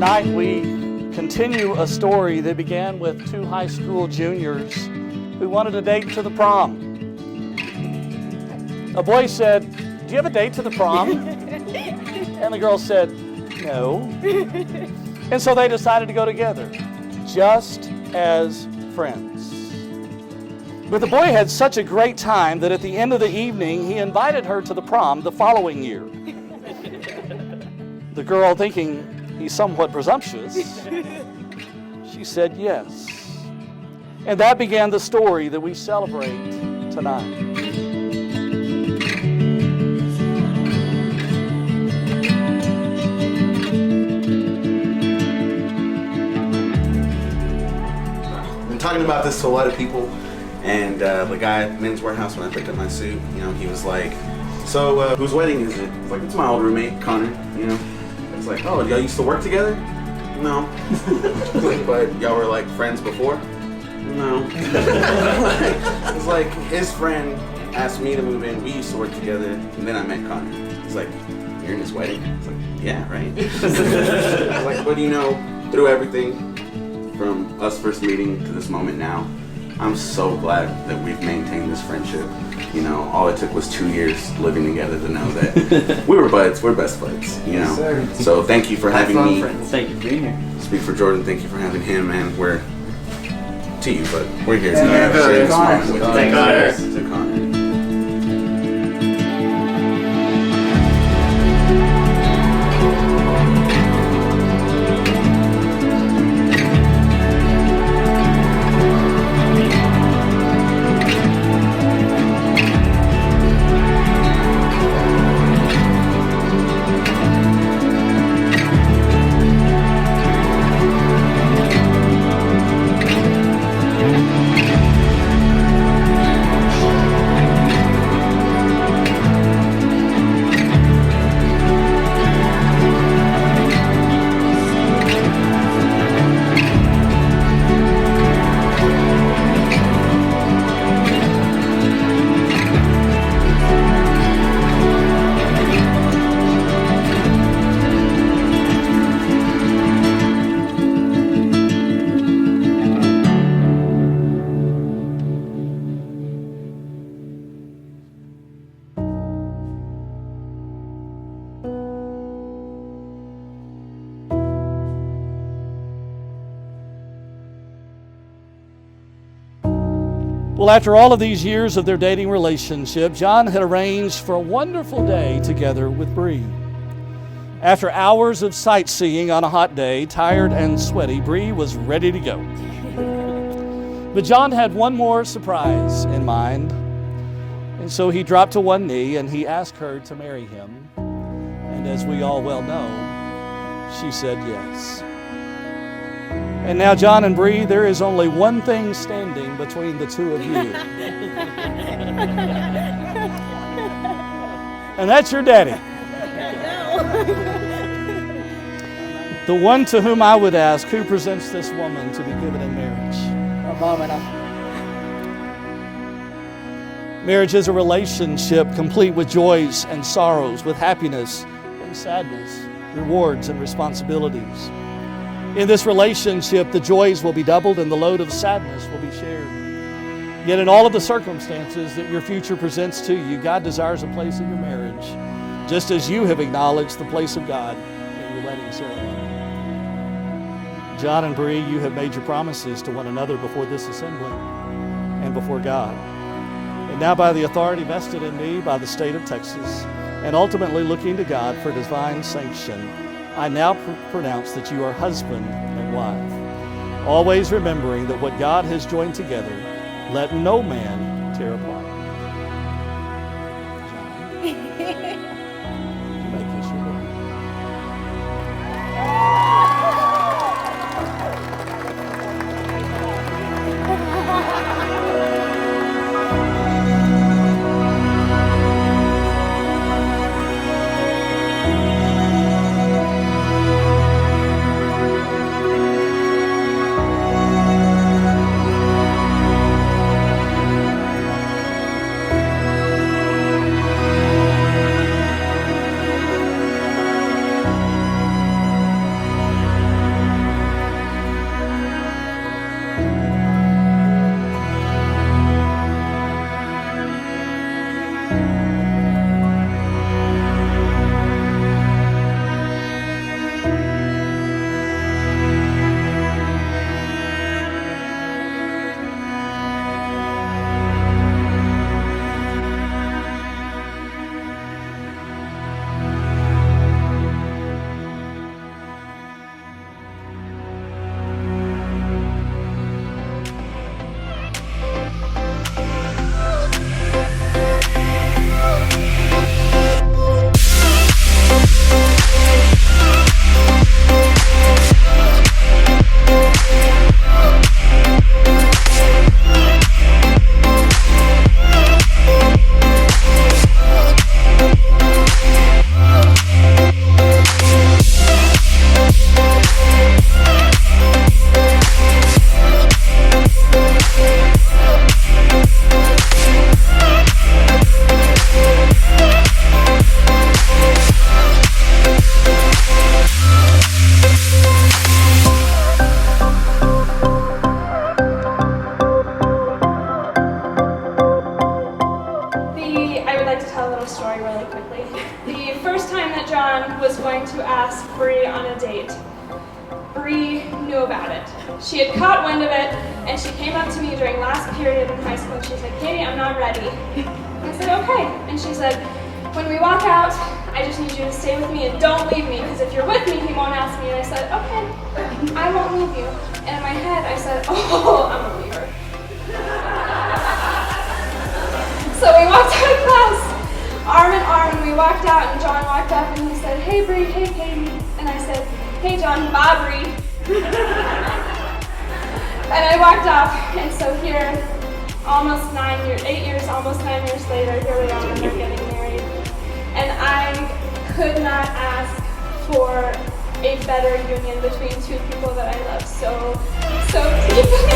Tonight we continue a story that began with two high school juniors who wanted a date to the prom. A boy said, "Do you have a date to the prom?" And the girl said, "No." And so they decided to go together, just as friends. But the boy had such a great time that at the end of the evening, he invited her to the prom the following year. The girl, thinking he's somewhat presumptuous, she said yes. And that began the story that we celebrate tonight. I've been talking about this to a lot of people, and the guy at Men's Warehouse, when I picked up my suit, he was like, "So, whose wedding is it?" I was like, "It's my old roommate, Connor, It's like, "Oh, y'all used to work together?" "No." Like, "But y'all were like friends before?" "No." It's like, his friend asked me to move in, we used to work together, and then I met Connor. He's like, "You're in his wedding?" It's like, "Yeah, right." Like, but through everything, from us first meeting to this moment now, I'm so glad that we've maintained this friendship. All it took was 2 years living together to know that we were buds, we're best buds, Yes, sir. So thank you for having me. Friends. Thank you for being here. Speak for Jordan, thank you for having him, and we're to you, but we're here Yeah, to share this moment with you. Thank Connor. To Connor. Well, after all of these years of their dating relationship, John had arranged for a wonderful day together with Bree. After hours of sightseeing on a hot day, tired and sweaty, Bree was ready to go. But John had one more surprise in mind, and so he dropped to one knee and he asked her to marry him. And as we all well know, she said yes. And now, John and Bree, there is only one thing standing between the two of you. And that's your daddy. The one to whom I would ask, who presents this woman to be given in marriage? Marriage is a relationship complete with joys and sorrows, with happiness and sadness, rewards and responsibilities. In this relationship, the joys will be doubled and the load of sadness will be shared. Yet in all of the circumstances that your future presents to you, God desires a place in your marriage, just as you have acknowledged the place of God in your wedding ceremony. John and Bree, you have made your promises to one another before this assembly and before God. And now, by the authority vested in me by the state of Texas, and ultimately looking to God for divine sanction, I now pronounce that you are husband and wife, always remembering that what God has joined together, let no man tear apart. John, you may kiss your ring. really quickly. The first time that John was going to ask Bree on a date, Bree knew about it. She had caught wind of it, and she came up to me during last period in high school, and she said, Katie, I'm not ready. I said, okay. And she said, when we walk out, I just need you to stay with me and don't leave me, because if you're with me, he won't ask me. And I said, okay, I won't leave you. And in my head, I said, oh, I'm a leaver. So we walked out of class, arm in arm, and we walked out, and John walked up and he said, hey Bree, hey Katie. And I said, hey John, bye Bree. And I walked off, and so here, almost 8 years, almost 9 years later, here we are, and we're getting married. And I could not ask for a better union between two people that I love so deeply.